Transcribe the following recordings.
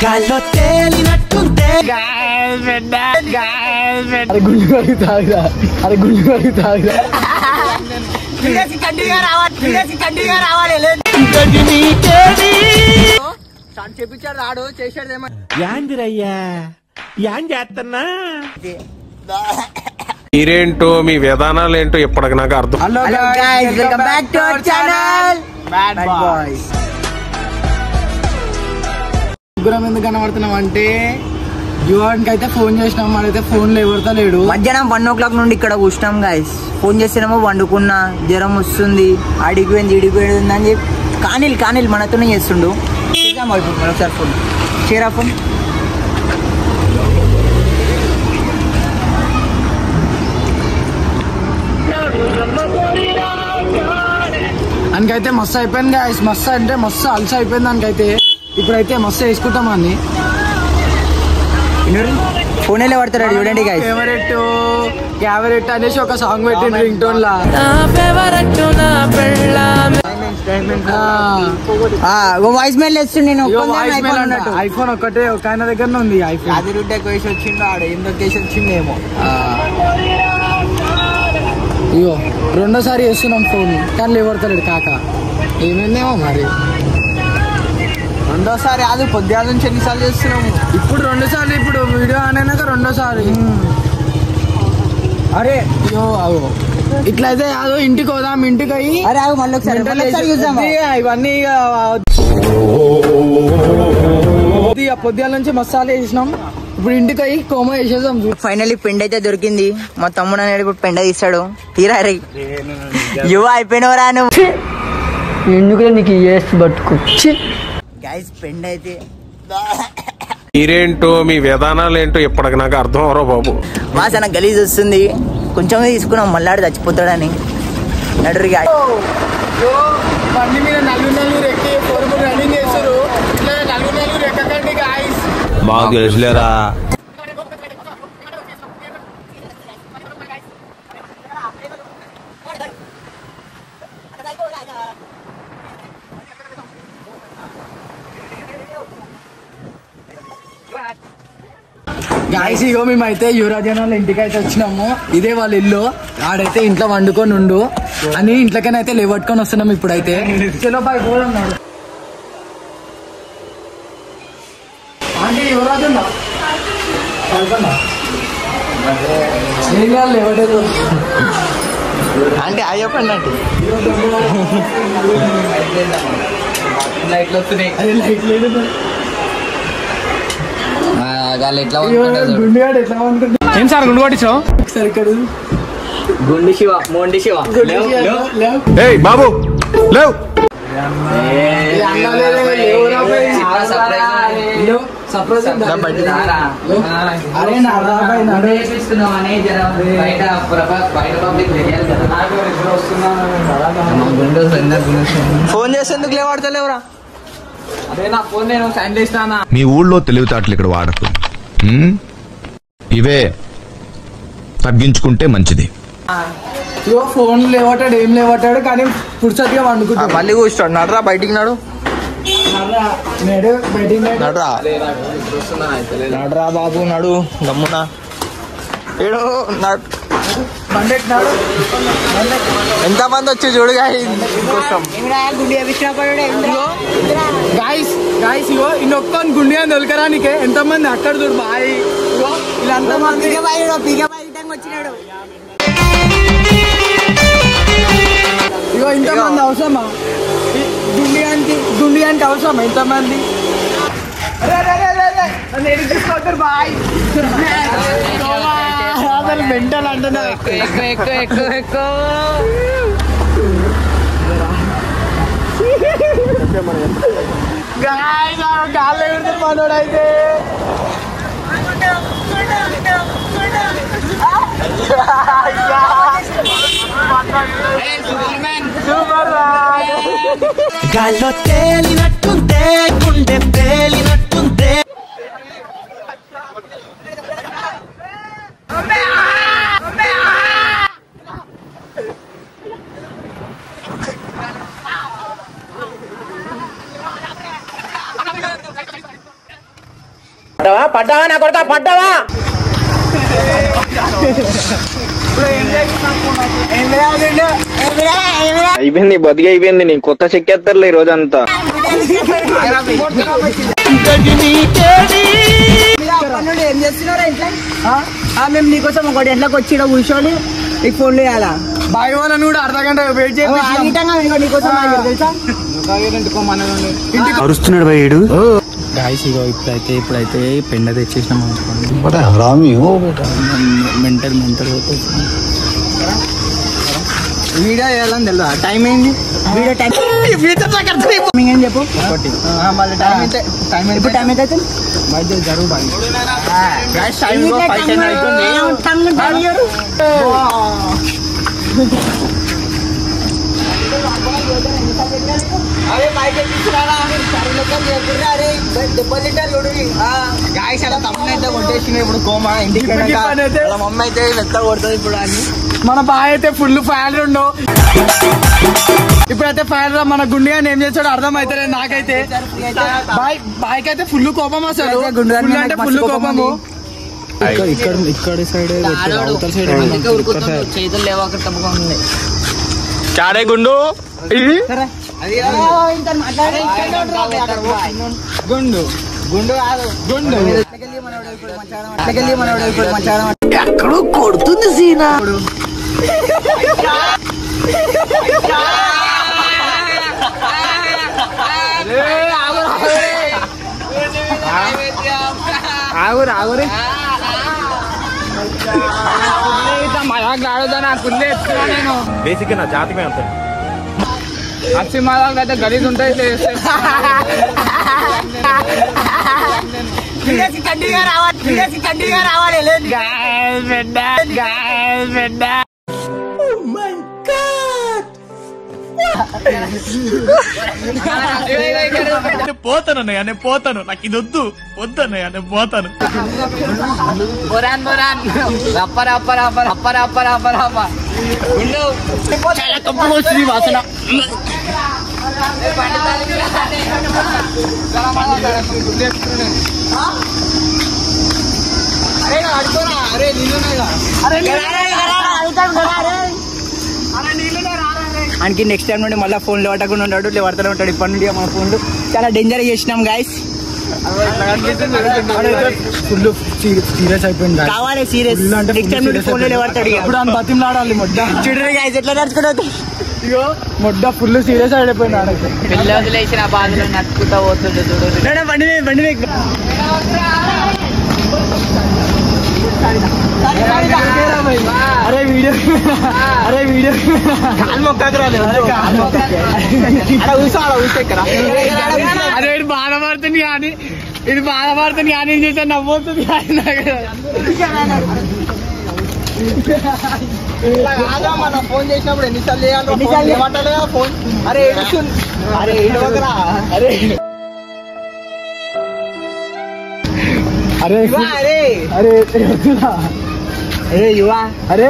గాల్లో తేలినట్టుందే అరే గుళ్ళు కలుగుతాగా అరే గుళ్ళు కలుగుతాగా చెప్పించాడు రాడు చేశాడు యాందిరయ్యా యాన్ చేస్తున్నా మీరేంటో మీ విధానాలు ఏంటో ఇప్పటికి నాకు అర్థం. Hello guys welcome back to our channel bad boys. ముగ్గురం ఎందుకు కనబడుతున్నాం అంటే యువానికి అయితే ఫోన్ చేసినాం, వాడైతే ఫోన్ ఎవరితో లేడు. మధ్యాహ్నం 1 o'clock నుండి ఇక్కడ కూర్చున్నాం గైస్. ఫోన్ చేస్తేనేమో వండుకున్నా, జ్వరం వస్తుంది, అడిగిపోయింది ఇడిగిపోయింది అని చెప్పి కానీలు మనతోనే చేస్తుండు. ఒకసారి ఫోన్ చేరా ఫోన్. దానికైతే మస్తు అయిపోయింది గాయస్, మస్తు అంటే మస్తు అలసి అయిపోయింది దానికైతే. ఇప్పుడైతే మస్తు వేసుకుంటాం అని ఫోన్ పడతాడు చూడండి గైస్. ఫేవరెట్ అనేసి ఒక సాంగ్ పెట్టిండు రింగ్ టోన్ లా. వాయిస్ మెయిల్ వేస్తుండే ఐఫోన్ ఒక్కటే ఒక ఆయన దగ్గర ఉంది. ఐఫోన్ అది రుడ్డే కేసు వచ్చిండు, ఆడ ఏం కేసు వచ్చిండేమో. అయ్యో రెండోసారి వేస్తున్నాం ఫోన్ కానీ లేవడతలేడు కాక, ఏమైందేమో మరి. రెండోసారి అది పొద్దుగా నుంచి ఎన్నిసార్లు చేస్తున్నాము. ఇప్పుడు 2 సార్లు, ఇప్పుడు వీడియో అనేనాక 2వ సారి. అరే అయ్యో అవు ఇట్లయితే కాదు, ఇంటికి పోదాం. ఇంటికి అయ్యి ఇవన్నీ పొద్దుల నుంచి మసాలా వేసినాం. ఇప్పుడు ఇంటికి అయ్యి కోమ వేసేద్దాం. ఫైనల్లీ పెండ అయితే దొరికింది. మా తమ్ముడు అనేది ఇప్పుడు పెండ తీస్తాడు. తీరా రే యువ అయిపోయినవరా నువ్వు, ఎందుకు నీకు పట్టుకో గైస్. పెండ అయితే మీరేంటో మీ విధానాలు ఏంటో ఇప్పటికి నాకు అర్థం అవరో బాబు. వాసన గలీజ్ వస్తుంది. కొంచెం తీసుకున్నాం, మళ్ళాడు చచ్చిపోతాడని. నడురుగా బండి మీద నలుగురు ఎక్కి రన్నింగ్ చేస్తారు. ఇట్లా నలుగురు ఎక్కకండి గాయస్. మాకు తెలుసులేరా. గాయస్ ఇగో మేమైతే యువరాజన్ వాళ్ళ ఇంటికి అయితే వచ్చినాము. ఇదే వాళ్ళ ఇల్లు. ఆడైతే ఇంట్లో వండుకొని ఉండు అని ఇంట్లోకైనా అయితే లేవట్టుకొని వస్తున్నాం. ఇప్పుడైతే చలో బాయ్ పోదన్నాడు. అంటే యువరాజు ఏం కాదు లేవటేదో అంటే అయ్యప్పండి అంటే లైట్లు వస్తున్నాయి. అదే లైట్ లేదు గుండెగాడు ఎట్లా ఉంటుంది. ఏం సార్ గుండు కొట్టించావు ఒకసారి ఇక్కడ గుండి శివ మోండి శివ బాబు లేవు. ఫోన్ చేసేందుకు లేవాడతలేవురా. అదే నా ఫోన్ నేను శాండ్ చేసినా. మీ ఊళ్ళో తెలివితేటలు ఇక్కడ వాడకు. ఇవే తగ్గించుకుంటే మంచిది. ఫోన్ లేవటాడు, ఏం లేవటాడు కానీ పుడుసతిగా వండుకుంటా. మళ్ళీ కూర్చోడు. నడరా బయటికి నడు. నడరా బాబు నడు గమ్మున. ఎంత మంది వచ్చి చూడుగా ఇగో ఇన్నొక్క గుండె అని దొరకరానికే ఎంత మంది అక్కడ చూడు బాయ్. ఇలా అంత మంది ఇగో ఇంతమంది అవసరమా గుండియానికి అవసరమా ఇంతమంది? తీసుకోతారు బాయ్. అసలు మెంటల్ అంటున్నా. గాల్లో ఎగురుతారు మనోడు అయితే. గాల్లో తేలినట్టుందే గుండె తేలినట్టుందే. పడ్డావా నా కొడతా పడ్డావా? అయిపోయింది బతికి అయిపోయింది. నీ కొత్త చెక్కేస్తారులే ఈ రోజంతా. ఏం చేస్తున్నారా ఇంట్లో? మేము నీకోసం ఒకటి ఎంట్లోకి వచ్చి కూర్చొని నీకు ఫోన్లు చేయాలా? బాయ్ వాళ్ళని కూడా అర్ధ గంట వెయిట్ నీకోసం తెలుసా? అరుస్తున్నాడు భయ్యుడు. గాయస్ ఇగో ఇప్పుడైతే పెండ తెచ్చేసినాం అనుకోండి. మెంటల్ వీడియో చేయాలని తెలుసా? టైం ఏంది? వీడియో టైం ఏం చెప్పు. ఇప్పుడు టైం అయితే జరుగు బాయ్. ఇప్పుడు కోమా ఇంటికి మమ్మీ అయితే వెత్త కొడుతుంది ఇప్పుడు అని. మన బాయ్ అయితే ఫుల్ ఫ్యాన్ ఉండవు. ఇప్పుడైతే ఫ్యాన్ మన గుండె ఏం చేస్తాడో అర్థం అయితే నాకైతే. బాయ్కి అయితే ఫుల్ కోపం అసలు. అంటే ఫుల్ కోపము. ఇక్కడ సైడ్ చేతులు లేవు అక్కడ తప్పుకుంది. చాడే గుండు ఎక్కడో కొడుతుంది సీనా. ఆగురి మజాక్ ఆడుదా నాకుందే ఎత్తున్నా నేను. బేసిక్ నా జాతకమే అంత. అచ్చి మజాక్ అయితే గలీజ్ ఉంటాయి. పోతానన్నయ్య నేను పోతాను. నాకు ఇది వద్దన్నయ్య నేను పోతాను. వాసన ఆయనకి నెక్స్ట్ టైం నుండి మళ్ళీ ఫోన్లు పట్టకుండా ఉంటాడు, పడుతూనే ఉంటాడు. ఇప్పటి నుండి మన ఫోన్లు చాలా డేంజర్ చేసినాం గైస్. ఫుల్ సీరియస్ అయిపోయింది. కావాలి సీరియస్. నెక్స్ట్ టైం నుండి ఫోన్లు పడతాడు. ఇప్పుడు అని బతిమలాడాలి మొడ్డ. చూడరు గైస్ ఎట్లా నడుచుకుంటా. ఇగో మొడ్డ ఫుల్ సీరియస్ అయిపోయింది. ఆడైతే పిల్లలు వదిలేసిన బాధలు నడుచుకుంటా పోతుండే. చూడు బండి అరే వీడియో అరే ఇది బాధపడుతుంది కానీ ఏం చేసా నవ్వుతుంది. ఫోన్ చేసినప్పుడు ఎన్నిసార్లు చేయాలి ఫోన్? అరే అరే అరే అరే అరే యువా అరే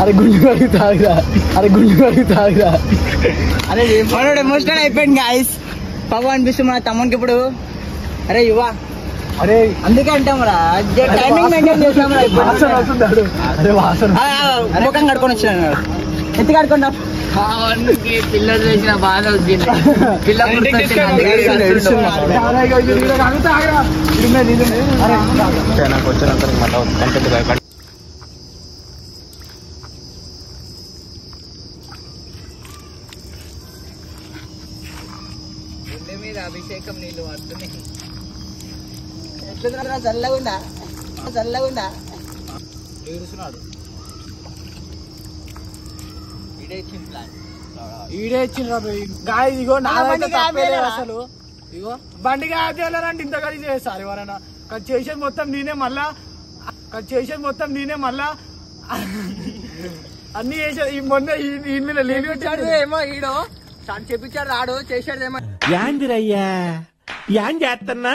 అరే గుండు కడుగుతాగా. అరే మనోడు ఎమోషనల్ అయిపోయింది గాయస్. పాపం అనిపిస్తుంది మన తమ్మునికి ఇప్పుడు. అరే యువా అరే అందుకే అంటాం రా, టైమింగ్ మెయింటైన్ చేసాం రా. అరే వాసన ముఖం కడుకొని వచ్చిన ఎత్తి కడుకుంటా. పిల్లలు చేసిన బాధ వచ్చింది. మీద అభిషేకం నీళ్ళు వస్తున్నాయి. ఎట్లా చల్లగుండా ఏడుస్తున్నాడు. ఈడే ఇచ్చిండ్రా గాయ. ఇగో నాదైతే తప్పలేదు అసలు. ఇగో బండి గాయాలంటే ఇంత కలిసి చేస్తారు ఎవరైనా. చేసేది మొత్తం నేనే మళ్ళా అన్ని చేసేది. ఈ మొన్న ఈ లీలు పెట్టాడు ఏమో. ఈడో చెప్పించాడు రాడు చేసాడు ఏమో. యాందిరయ్యా యాన్ చేస్తున్నా.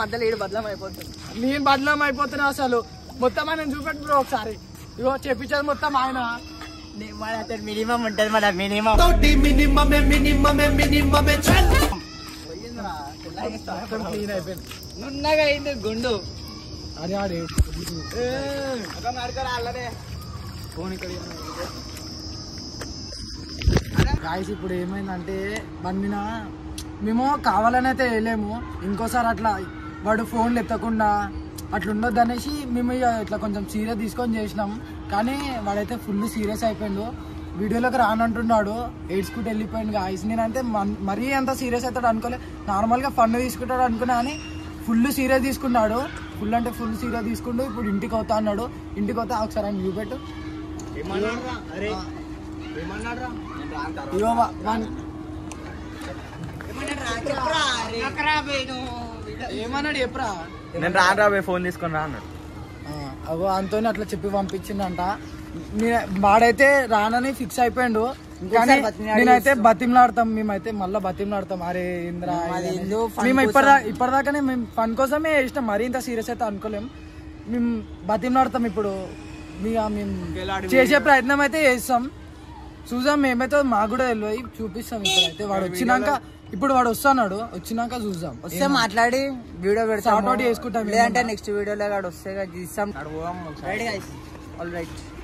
మధ్యలో ఈడు బదలం అయిపోతుంది. నేను బదలం అయిపోతున్నా అసలు. మొత్తం ఆయన చూపెట్టు బ్రో ఒకసారి. ఇగో చెప్పించాడు మొత్తం ఆయన. మినిమం ఉంటది మన మినిమం. క్లీన్ అయిపోయింది నున్నగా అయింది గుండు అదే ఆడే ఫోన్ ఇక్కడ గాయస్ ఇప్పుడు ఏమైందంటే బండిన మేము కావాలని అయితే వేయలేము ఇంకోసారి అట్లా వాడు ఫోన్లు ఎత్తకుండా అట్లా ఉండొద్దు అనేసి మేము ఇట్లా కొంచెం సీరియస్ తీసుకొని చేసినాం కానీ వాడైతే ఫుల్ సీరియస్ అయిపోయిండు వీడియోలోకి రానంటున్నాడు ఏడ్చుకుంటూ వెళ్ళిపోయింది గాయస్ నేనంటే మరీ అంత సీరియస్ అవుతాడు అనుకోలే నార్మల్గా ఫన్ తీసుకుంటాడు అనుకున్నా కానీ ఫుల్ సీరియస్ తీసుకున్నాడు ఫుల్ అంటే ఫుల్ సీరియస్ తీసుకుంటూ ఇప్పుడు ఇంటికి అవుతా అన్నాడు ఇంటికి అవుతా ఒకసారి ఆయన చూపెట్టు ఏమన్నాడు చెప్పరా నేను రాను రాబోయే ఫోన్ తీసుకొని రా అన్నాడు అగో అంతోనే అట్లా చెప్పి పంపించిందంట వాడైతే రానని ఫిక్స్ అయిపోయిండు కానీ నేనైతే బతిమలాడతాం మేమైతే మళ్ళీ బతిమలాడతాం అరే ఇంద్ర మేము ఇప్పటిదాకానే మేము ఫన్ కోసమే ఇష్టం మరీ ఇంత సీరియస్ అయితే అనుకోలేం మేము బతిమలాడతాం ఇప్పుడు మేము చేసే ప్రయత్నం అయితే చేస్తాం చూసాం మేమైతే మాకు కూడా తెలియదు చూపిస్తాం ఇప్పుడైతే వాడు వచ్చినాక ఇప్పుడు వాడు వస్తున్నాడు వచ్చినాక చూద్దాం వస్తే మాట్లాడి వీడియో పెడతాం షార్ట్ అవుట్ చేసుకుంటాం లేదంటే నెక్స్ట్ వీడియోలో వస్తే తీస్తాం ఆల్ రైట్